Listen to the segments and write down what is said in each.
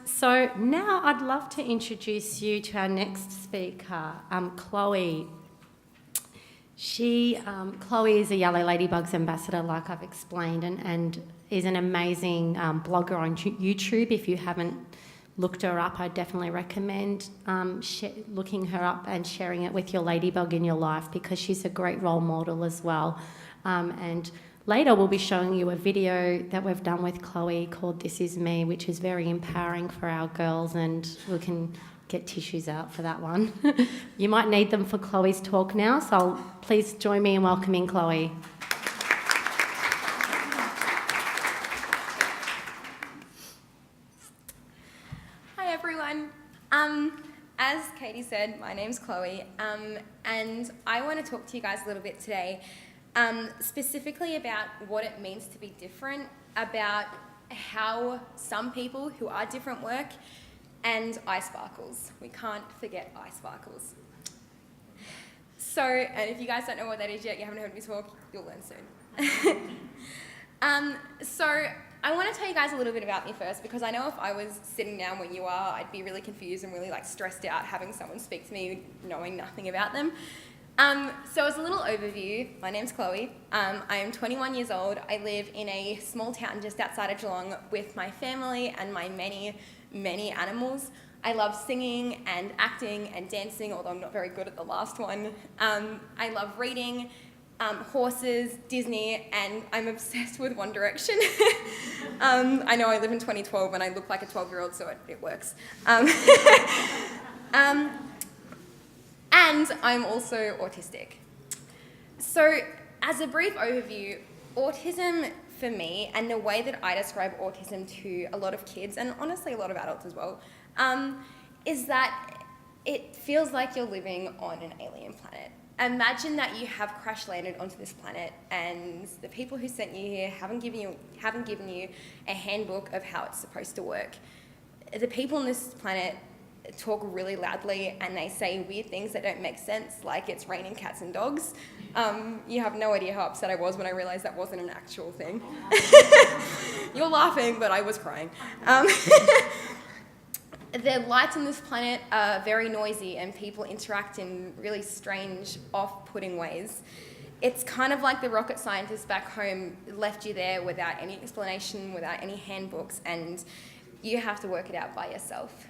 So now I'd love to introduce you to our next speaker, Chloe. Chloe is a Yellow Ladybugs ambassador, like I've explained, and is an amazing blogger on YouTube. If you haven't looked her up, I definitely recommend looking her up and sharing it with your ladybug in your life, because she's a great role model as well. And later we'll be showing you a video that we've done with Chloe called This Is Me, which is very empowering for our girls, and we can get tissues out for that one. You might need them for Chloe's talk now, so please join me in welcoming Chloe. Hi everyone. As Katie said, my name's Chloe, and I want to talk to you guys a little bit today, specifically about what it means to be different, about how some people who are different work, and eye sparkles. We can't forget eye sparkles. So, and if you guys don't know what that is yet, you haven't heard me talk, you'll learn soon. So I want to tell you guys a little bit about me first, because I know if I was sitting down where you are, I'd be really confused and really stressed out having someone speak to me knowing nothing about them. So as a little overview, my name's Chloe. I am 21 years old. I live in a small town just outside of Geelong with my family and my many animals. I love singing and acting and dancing, although I'm not very good at the last one. I love reading, horses, Disney, and I'm obsessed with One Direction. I know I live in 2012 and I look like a 12-year-old, so it works. And I'm also autistic. So as a brief overview, autism for me, and the way that I describe autism to a lot of kids, and honestly a lot of adults as well, is that it feels like you're living on an alien planet. Imagine that you have crash landed onto this planet and the people who sent you here haven't given you a handbook of how it's supposed to work. The people on this planet talk really loudly and they say weird things that don't make sense, like it's raining cats and dogs. You have no idea how upset I was when I realised that wasn't an actual thing. You're laughing, but I was crying. The lights on this planet are very noisy and people interact in really strange, off-putting ways. It's kind of like the rocket scientists back home left you there without any explanation, without any handbooks, and you have to work it out by yourself.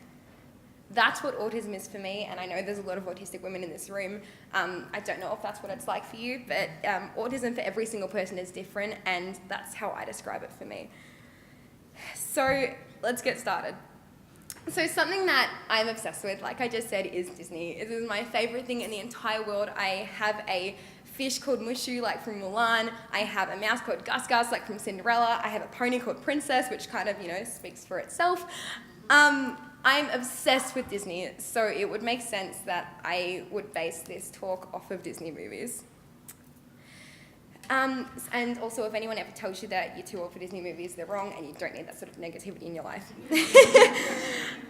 That's what autism is for me, and I know there's a lot of autistic women in this room. I don't know if that's what it's like for you, but autism for every single person is different, and that's how I describe it for me. So let's get started. So something that I'm obsessed with, like I just said, is Disney. It is my favourite thing in the entire world. I have a fish called Mushu, like from Mulan. I have a mouse called Gus Gus, like from Cinderella. I have a pony called Princess, which kind of, speaks for itself. I'm obsessed with Disney, so it would make sense that I would base this talk off of Disney movies. And also, if anyone ever tells you that you're too old for Disney movies, they're wrong and you don't need that sort of negativity in your life.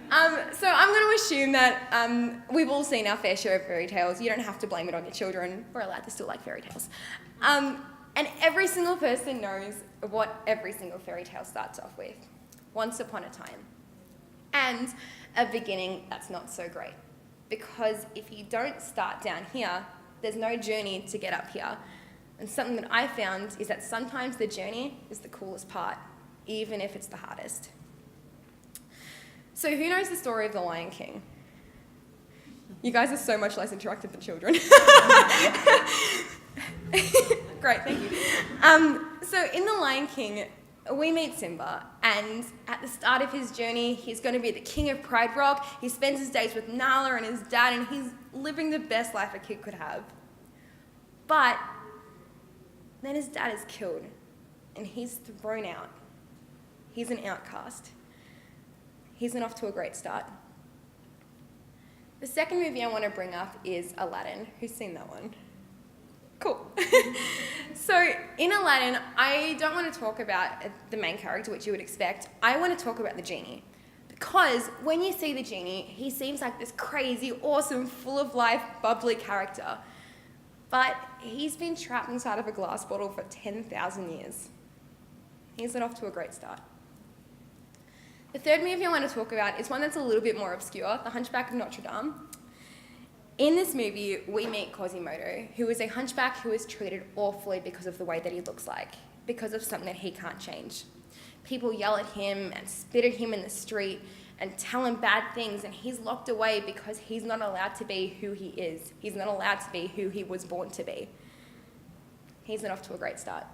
So I'm going to assume that we've all seen our fair share of fairy tales. You don't have to blame it on your children. We're allowed to still like fairy tales. And every single person knows what every single fairy tale starts off with. Once upon a time. And a beginning that's not so great. Because if you don't start down here, there's no journey to get up here. And something that I found is that sometimes the journey is the coolest part, even if it's the hardest. So who knows the story of the Lion King? You guys are so much less interactive than children. Great, thank you. So in the Lion King, we meet Simba, and at the start of his journey, he's going to be the king of Pride Rock. He spends his days with Nala and his dad, and he's living the best life a kid could have. But then his dad is killed, and he's thrown out. He's an outcast. He's not off to a great start. The second movie I want to bring up is Aladdin. Who's seen that one? Cool. So in Aladdin, I don't want to talk about the main character, which you would expect. I want to talk about the genie. Because when you see the genie, he seems like this crazy, awesome, full of life, bubbly character. But he's been trapped inside of a glass bottle for 10,000 years. He's not off to a great start. The third movie I want to talk about is one that's a little bit more obscure, The Hunchback of Notre Dame. In this movie, we meet Quasimodo, who is a hunchback who is treated awfully because of the way that he looks like, because of something that he can't change. People yell at him and spit at him in the street and tell him bad things, and he's locked away because he's not allowed to be who he is. He's not allowed to be who he was born to be. He's not off to a great start.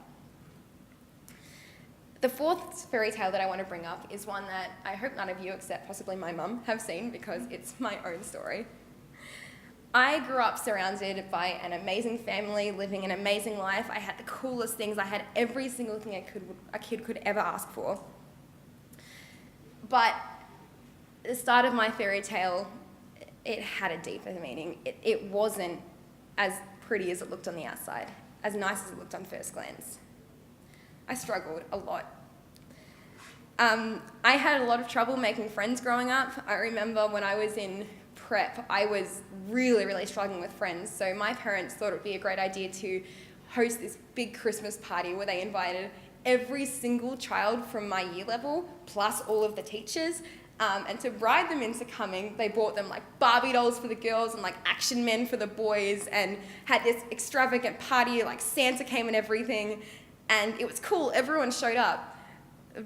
The fourth fairy tale that I want to bring up is one that I hope none of you, except possibly my mum, have seen because it's my own story. I grew up surrounded by an amazing family, living an amazing life. I had the coolest things. I had every single thing a kid could ever ask for. But the start of my fairy tale, it had a deeper meaning. It wasn't as pretty as it looked on the outside, as nice as it looked on first glance. I struggled a lot. I had a lot of trouble making friends growing up. I remember when I was in prep, I was really, really struggling with friends. So my parents thought it would be a great idea to host this big Christmas party where they invited every single child from my year level, plus all of the teachers. And to bribe them into coming, they bought them like Barbie dolls for the girls and like action men for the boys, and had this extravagant party, like Santa came and everything. And it was cool, everyone showed up.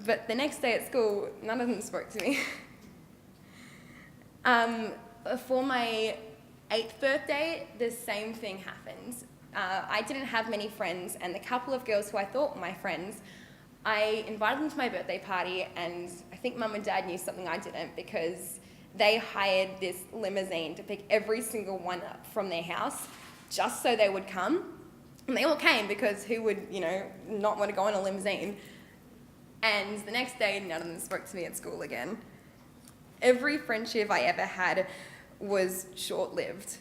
But the next day at school, none of them spoke to me. For my 8th birthday, the same thing happened. I didn't have many friends, and the couple of girls who I thought were my friends, I invited them to my birthday party, and I think Mum and Dad knew something I didn't, because they hired this limousine to pick every single one up from their house just so they would come. And they all came, because who would, not want to go on a limousine? And the next day, none of them spoke to me at school again. Every friendship I ever had was short-lived.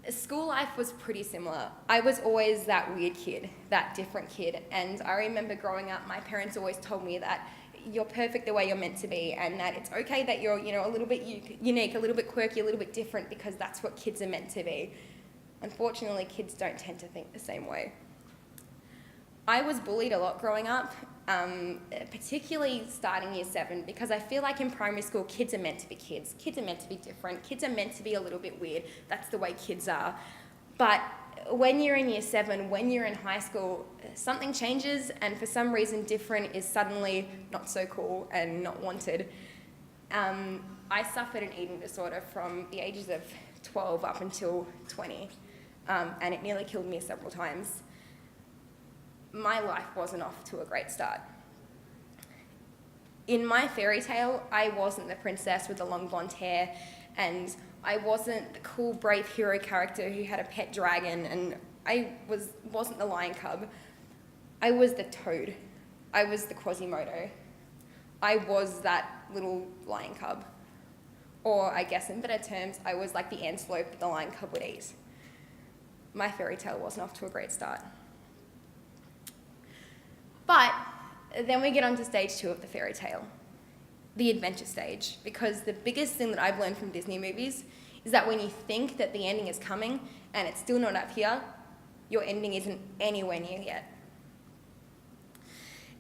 School life was pretty similar. I was always that weird kid, that different kid. And I remember growing up, my parents always told me that you're perfect the way you're meant to be, and that it's okay that you're, a little bit unique, a little bit quirky, a little bit different, because that's what kids are meant to be. Unfortunately, kids don't tend to think the same way. I was bullied a lot growing up, particularly starting year 7, because I feel like in primary school, kids are meant to be kids. Kids are meant to be different. Kids are meant to be a little bit weird. That's the way kids are. But when you're in year 7, when you're in high school, something changes, and for some reason, different is suddenly not so cool and not wanted. I suffered an eating disorder from the ages of 12 up until 20, and it nearly killed me several times. My life wasn't off to a great start. In my fairy tale, I wasn't the princess with the long blonde hair, and I wasn't the cool, brave hero character who had a pet dragon, and I wasn't the lion cub. I was the toad. I was the Quasimodo. I was that little lion cub. Or I guess in better terms, I was like the antelope that the lion cub would eat. My fairy tale wasn't off to a great start. But then we get on to stage 2 of the fairy tale, the adventure stage, because the biggest thing that I've learned from Disney movies is that when you think that the ending is coming and it's still not up here, your ending isn't anywhere near yet.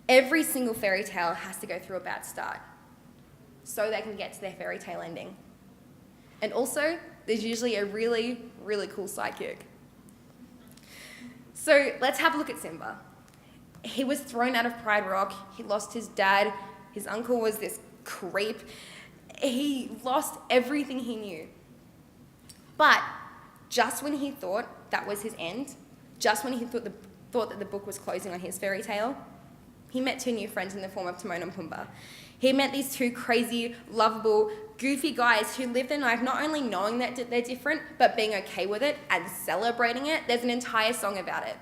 Every single fairy tale has to go through a bad start so they can get to their fairy tale ending. And also, there's usually a really, really cool sidekick. So let's have a look at Simba. He was thrown out of Pride Rock. He lost his dad. His uncle was this creep. He lost everything he knew. But just when he thought that was his end, just when he thought that the book was closing on his fairy tale, he met 2 new friends in the form of Timon and Pumbaa. He met these 2 crazy, lovable, goofy guys who live their life not only knowing that they're different, but being okay with it and celebrating it. There's an entire song about it.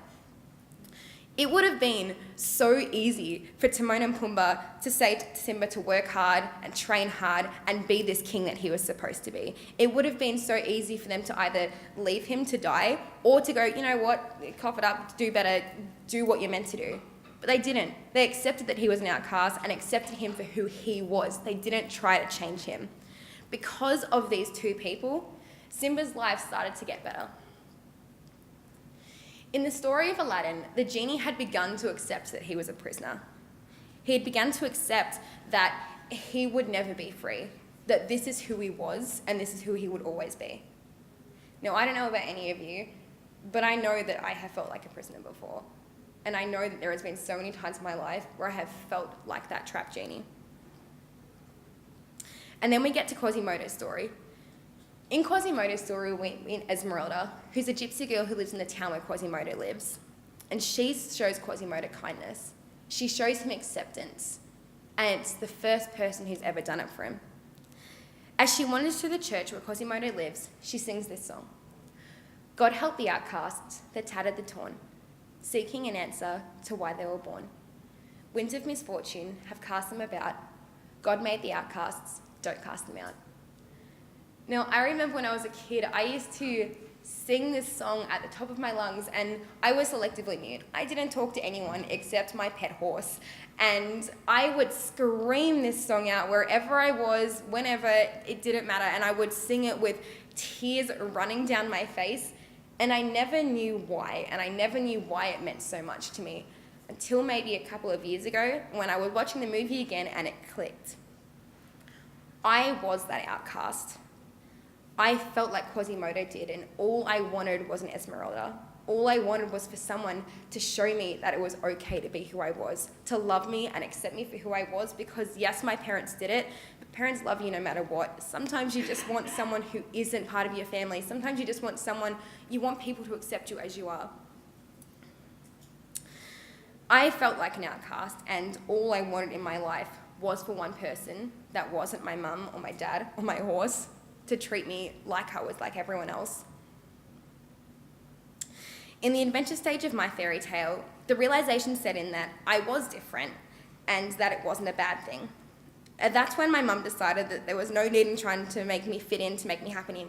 It would have been so easy for Timon and Pumbaa to say to Simba to work hard and train hard and be this king that he was supposed to be. It would have been so easy for them to either leave him to die or to go, you know what, cough it up, do better, do what you're meant to do. But they didn't. They accepted that he was an outcast and accepted him for who he was. They didn't try to change him. Because of these 2 people, Simba's life started to get better. In the story of Aladdin, the genie had begun to accept that he was a prisoner. He had begun to accept that he would never be free, that this is who he was and this is who he would always be. Now, I don't know about any of you, but I know that I have felt like a prisoner before. And I know that there has been so many times in my life where I have felt like that trapped genie. And then we get to Quasimodo's story. In Quasimodo's story, we meet Esmeralda, who's a gypsy girl who lives in the town where Quasimodo lives. And she shows Quasimodo kindness. She shows him acceptance. And it's the first person who's ever done it for him. As she wanders through the church where Quasimodo lives, she sings this song. God help the outcasts, the tattered, the torn, seeking an answer to why they were born. Winds of misfortune have cast them about. God made the outcasts, don't cast them out. Now, I remember when I was a kid, I used to sing this song at the top of my lungs, and I was selectively mute. I didn't talk to anyone except my pet horse. And I would scream this song out wherever I was, whenever, it didn't matter. And I would sing it with tears running down my face. And I never knew why. And I never knew why it meant so much to me until maybe a couple of years ago when I was watching the movie again and it clicked. I was that outcast. I felt like Quasimodo did, and all I wanted was an Esmeralda. All I wanted was for someone to show me that it was okay to be who I was, to love me and accept me for who I was, because yes, my parents did it, but parents love you no matter what. Sometimes you just want someone who isn't part of your family. Sometimes you just want you want people to accept you as you are. I felt like an outcast, and all I wanted in my life was for one person that wasn't my mum or my dad or my horse to treat me like I was like everyone else. In the adventure stage of my fairy tale, the realization set in that I was different and that it wasn't a bad thing. And that's when my mum decided that there was no need in trying to make me fit in, to make me happy.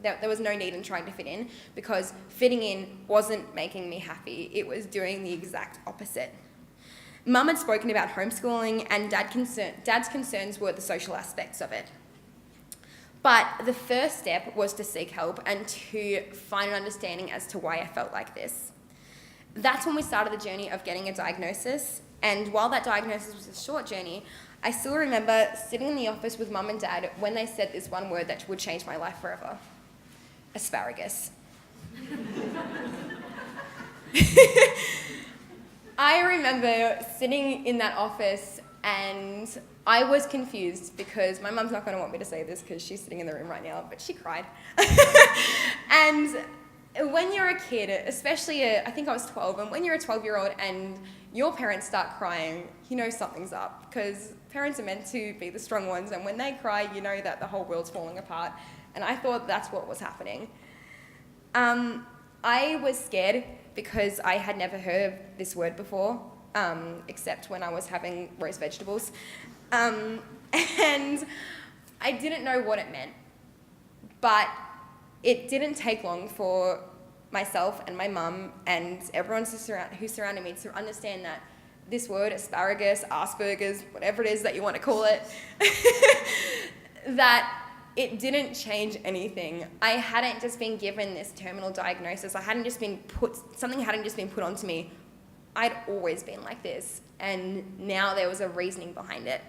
There was no need in trying to fit in, because fitting in wasn't making me happy. It was doing the exact opposite. Mum had spoken about homeschooling, and Dad's concerns were the social aspects of it. But the first step was to seek help and to find an understanding as to why I felt like this. That's when we started the journey of getting a diagnosis. And while that diagnosis was a short journey, I still remember sitting in the office with Mum and Dad when they said this one word that would change my life forever. Asparagus. I remember sitting in that office and I was confused because my mum's not going to want me to say this because she's sitting in the room right now, but she cried. And when you're a kid, especially I think I was 12, and when you're a 12-year-old and your parents start crying, you know something's up, because parents are meant to be the strong ones, and when they cry, you know that the whole world's falling apart. And I thought that's what was happening. I was scared because I had never heard of this word before, except when I was having roast vegetables. And I didn't know what it meant. But it didn't take long for myself and my mum and everyone who surrounded me to understand that this word, asparagus, Asperger's, whatever it is that you want to call it, that it didn't change anything. I hadn't just been given this terminal diagnosis. something hadn't just been put onto me. I'd always been like this, and now there was a reasoning behind it.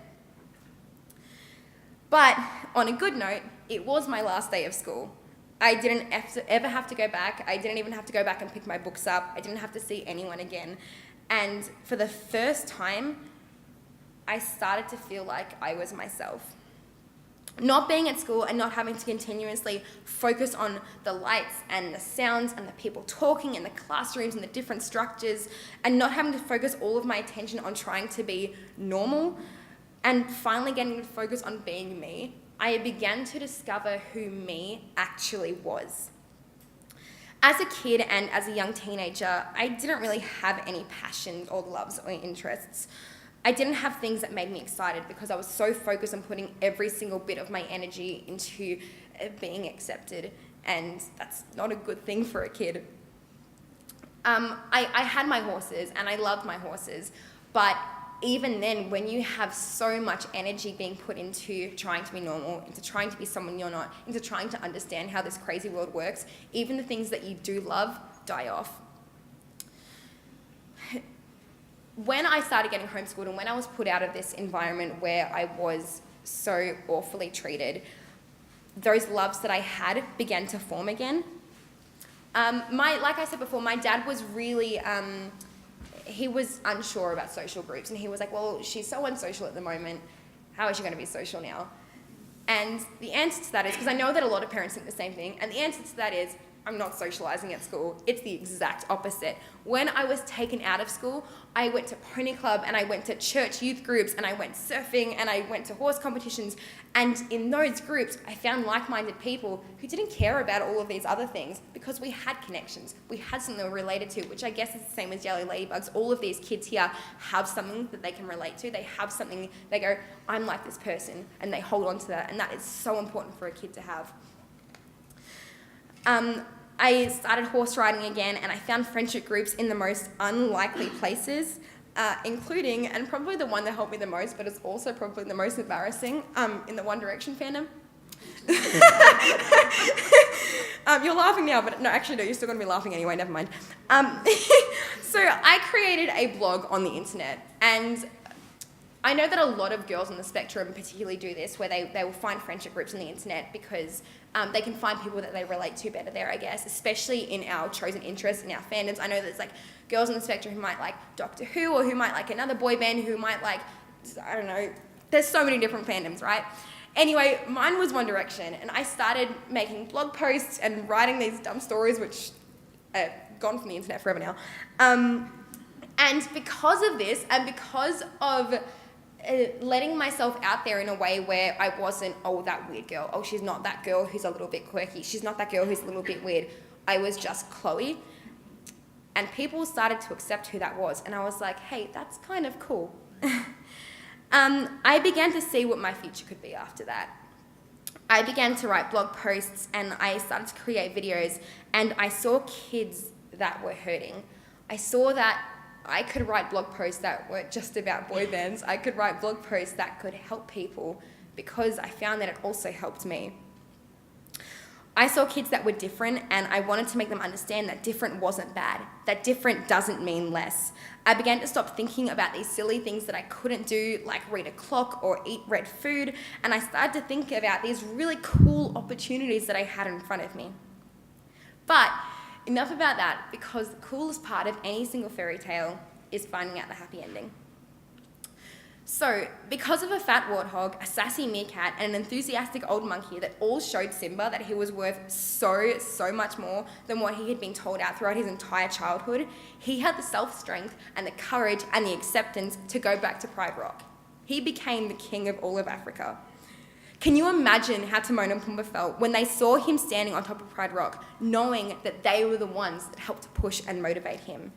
But on a good note, it was my last day of school. I didn't ever have to go back. I didn't even have to go back and pick my books up. I didn't have to see anyone again. And for the first time, I started to feel like I was myself. Not being at school and not having to continuously focus on the lights and the sounds and the people talking and the classrooms and the different structures, and not having to focus all of my attention on trying to be normal, and finally getting to focus on being me, I began to discover who me actually was. As a kid and as a young teenager, I didn't really have any passions or loves or interests. I didn't have things that made me excited because I was so focused on putting every single bit of my energy into being accepted, and that's not a good thing for a kid. I had my horses and I loved my horses, but even then, when you have so much energy being put into trying to be normal, into trying to be someone you're not, into trying to understand how this crazy world works, even the things that you do love die off. when I started getting homeschooled and when I was put out of this environment where I was so awfully treated, those loves that I had began to form again. Like I said before, my dad was really, he was unsure about social groups, and he was like, well, she's so unsocial at the moment, how is she going to be social now? And the answer to that is, because I know that a lot of parents think the same thing, and the answer to that is, I'm not socialising at school. It's the exact opposite. When I was taken out of school, I went to pony club, and I went to church youth groups, and I went surfing, and I went to horse competitions, and in those groups, I found like-minded people who didn't care about all of these other things because we had connections. We had something we were related to, which I guess is the same as Yellow Ladybugs. All of these kids here have something that they can relate to. They have something, they go, I'm like this person, and they hold on to that, and that is so important for a kid to have. I started horse riding again, and I found friendship groups in the most unlikely places, including, and probably the one that helped me the most, but it's also probably the most embarrassing, in the One Direction fandom. You're laughing now, but no, actually no, you're still going to be laughing anyway, never mind. So I created a blog on the internet, and I know that a lot of girls on the spectrum particularly do this, where they will find friendship groups on the internet because they can find people that they relate to better there, I guess, especially in our chosen interests, in our fandoms. I know there's like girls on the spectrum who might like Doctor Who, or who might like another boy band, who might like, I don't know, there's so many different fandoms, right? Anyway, mine was One Direction, and I started making blog posts and writing these dumb stories, which are gone from the internet forever now. And because of this, and because of letting myself out there in a way where I wasn't, oh, that weird girl. Oh, she's not that girl who's a little bit quirky. She's not that girl who's a little bit weird. I was just Chloe. And people started to accept who that was. And I was like, hey, that's kind of cool. I began to see what my future could be after that. I began to write blog posts, and I started to create videos, and I saw kids that were hurting. I saw that I could write blog posts that weren't just about boy bands. I could write blog posts that could help people, because I found that it also helped me. I saw kids that were different, and I wanted to make them understand that different wasn't bad, that different doesn't mean less. I began to stop thinking about these silly things that I couldn't do, like read a clock or eat red food, and I started to think about these really cool opportunities that I had in front of me. But enough about that, because the coolest part of any single fairy tale is finding out the happy ending. So, because of a fat warthog, a sassy meerkat, and an enthusiastic old monkey that all showed Simba that he was worth so much more than what he had been told out throughout his entire childhood, he had the self-strength and the courage and the acceptance to go back to Pride Rock. He became the king of all of Africa. Can you imagine how Timon and Pumbaa felt when they saw him standing on top of Pride Rock, knowing that they were the ones that helped to push and motivate him?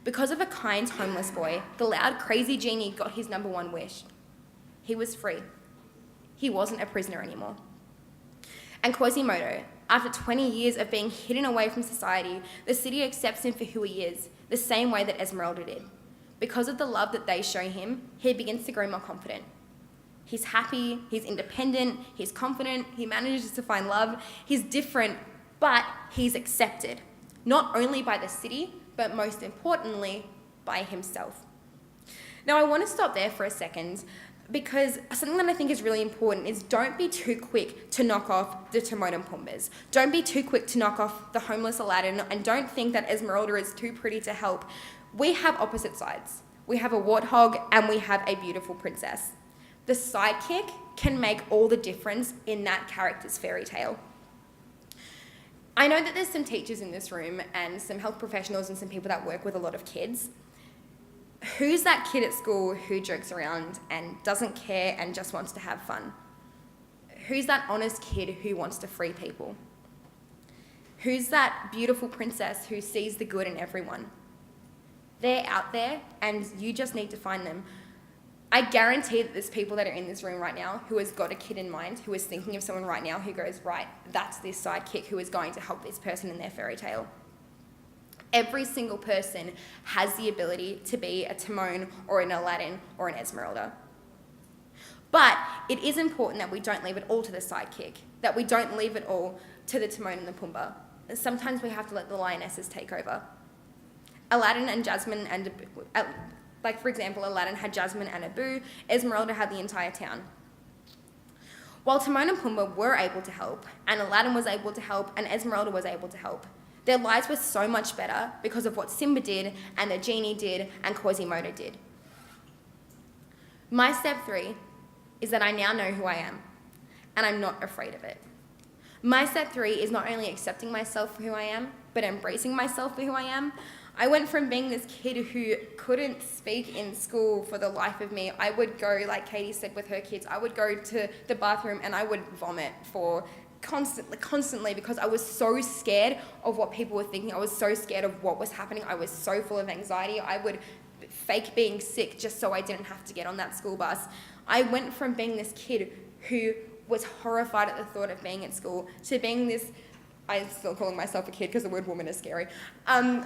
Because of a kind, homeless boy, the loud, crazy genie got his number one wish. He was free. He wasn't a prisoner anymore. And Quasimodo, after 20 years of being hidden away from society, the city accepts him for who he is, the same way that Esmeralda did. Because of the love that they show him, he begins to grow more confident. He's happy, he's independent, he's confident, he manages to find love, he's different, but he's accepted. Not only by the city, but most importantly, by himself. Now, I want to stop there for a second, because something that I think is really important is don't be too quick to knock off the Timon and Pumbaas. Don't be too quick to knock off the homeless Aladdin, and don't think that Esmeralda is too pretty to help. We have opposite sides. We have a warthog and we have a beautiful princess. The sidekick can make all the difference in that character's fairy tale. I know that there's some teachers in this room and some health professionals and some people that work with a lot of kids. Who's that kid at school who jokes around and doesn't care and just wants to have fun? Who's that honest kid who wants to free people? Who's that beautiful princess who sees the good in everyone? They're out there, and you just need to find them. I guarantee that there's people that are in this room right now who has got a kid in mind, who is thinking of someone right now who goes, right, that's this sidekick who is going to help this person in their fairy tale. Every single person has the ability to be a Timon or an Aladdin or an Esmeralda. But it is important that we don't leave it all to the sidekick, that we don't leave it all to the Timon and the Pumbaa. Sometimes we have to let the lionesses take over. Aladdin and Jasmine and Like, for example, Aladdin had Jasmine and Abu, Esmeralda had the entire town. While Timon and Pumbaa were able to help, and Aladdin was able to help, and Esmeralda was able to help, their lives were so much better because of what Simba did, and the genie did, and Quasimodo did. My step 3 is that I now know who I am, and I'm not afraid of it. My step 3 is not only accepting myself for who I am, but embracing myself for who I am. I went from being this kid who couldn't speak in school for the life of me. I would go, like Katie said with her kids, I would go to the bathroom and I would vomit for constantly because I was so scared of what people were thinking. I was so scared of what was happening. I was so full of anxiety. I would fake being sick just so I didn't have to get on that school bus. I went from being this kid who was horrified at the thought of being at school to being this, I'm still calling myself a kid because the word woman is scary. I'm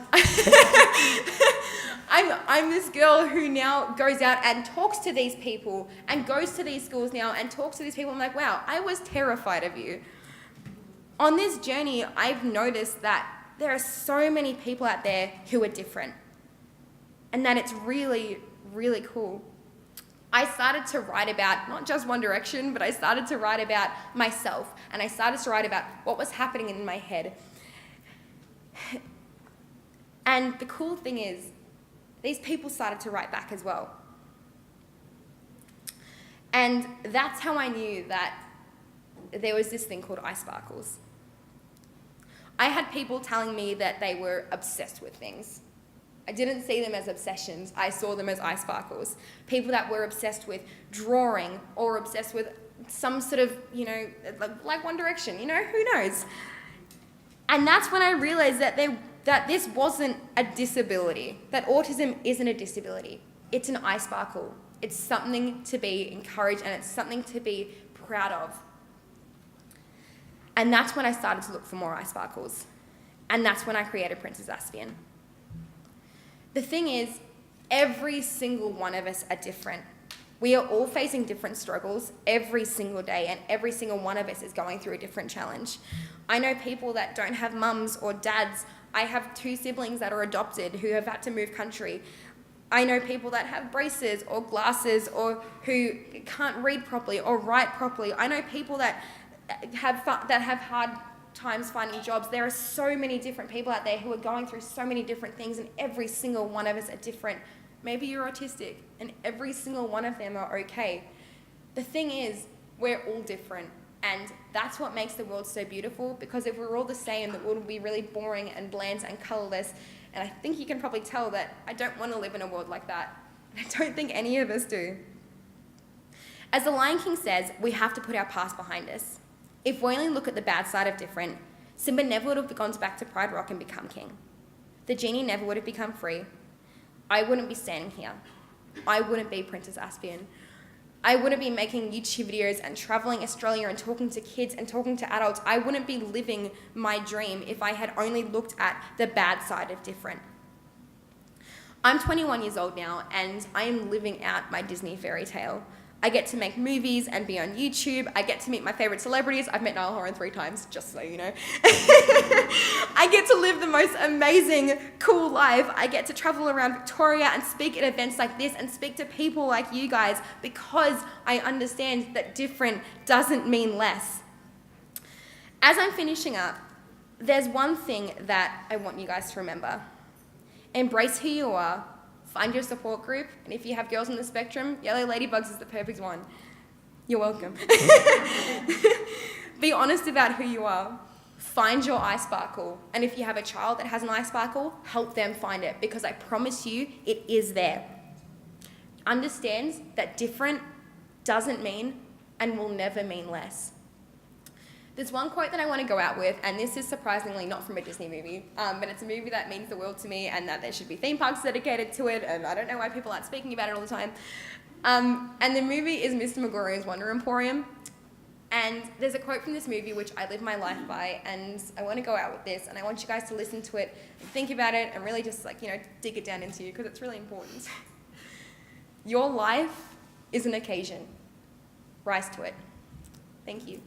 this girl who now goes out and talks to these people and goes to these schools now and talks to these people. I'm like, wow, I was terrified of you. On this journey, I've noticed that there are so many people out there who are different and that it's really, really cool. I started to write about not just One Direction, but I started to write about myself, and I started to write about what was happening in my head. And the cool thing is, these people started to write back as well. And that's how I knew that there was this thing called eye sparkles. I had people telling me that they were obsessed with things. I didn't see them as obsessions, I saw them as eye sparkles. People that were obsessed with drawing or obsessed with some sort of, like One Direction, who knows? And that's when I realized that this wasn't a disability, that autism isn't a disability. It's an eye sparkle. It's something to be encouraged and it's something to be proud of. And that's when I started to look for more eye sparkles. And that's when I created Princess Aspien. The thing is, every single one of us are different. We are all facing different struggles every single day, and every single one of us is going through a different challenge. I know people that don't have mums or dads. I have 2 siblings that are adopted who have had to move country. I know people that have braces or glasses or who can't read properly or write properly. I know people that have hard times finding jobs. There are so many different people out there who are going through so many different things, and every single one of us are different. Maybe you're autistic, and every single one of them are okay. The thing is, we're all different, and that's what makes the world so beautiful, because if we're all the same, the world would be really boring and bland and colourless, and I think you can probably tell that I don't want to live in a world like that. I don't think any of us do. As the Lion King says, we have to put our past behind us. If we only look at the bad side of different, Simba never would have gone back to Pride Rock and become king. The genie never would have become free. I wouldn't be standing here. I wouldn't be Princess Aspien. I wouldn't be making YouTube videos and traveling Australia and talking to kids and talking to adults. I wouldn't be living my dream if I had only looked at the bad side of different. I'm 21 years old now, and I am living out my Disney fairy tale. I get to make movies and be on YouTube. I get to meet my favourite celebrities. I've met Niall Horan 3 times, just so you know. I get to live the most amazing, cool life. I get to travel around Victoria and speak at events like this and speak to people like you guys, because I understand that different doesn't mean less. As I'm finishing up, there's one thing that I want you guys to remember. Embrace who you are. Find your support group, and if you have girls on the spectrum, Yellow Ladybugs is the perfect one. You're welcome. Be honest about who you are. Find your eye sparkle, and if you have a child that has an eye sparkle, help them find it, because I promise you, it is there. Understand that different doesn't mean and will never mean less. There's one quote that I want to go out with, and this is surprisingly not from a Disney movie, but it's a movie that means the world to me, and that there should be theme parks dedicated to it, and I don't know why people aren't speaking about it all the time. And the movie is Mr. Magorio's Wonder Emporium, and there's a quote from this movie which I live my life by, and I want to go out with this, and I want you guys to listen to it, and think about it, and really just dig it down into you, because it's really important. Your life is an occasion. Rise to it. Thank you.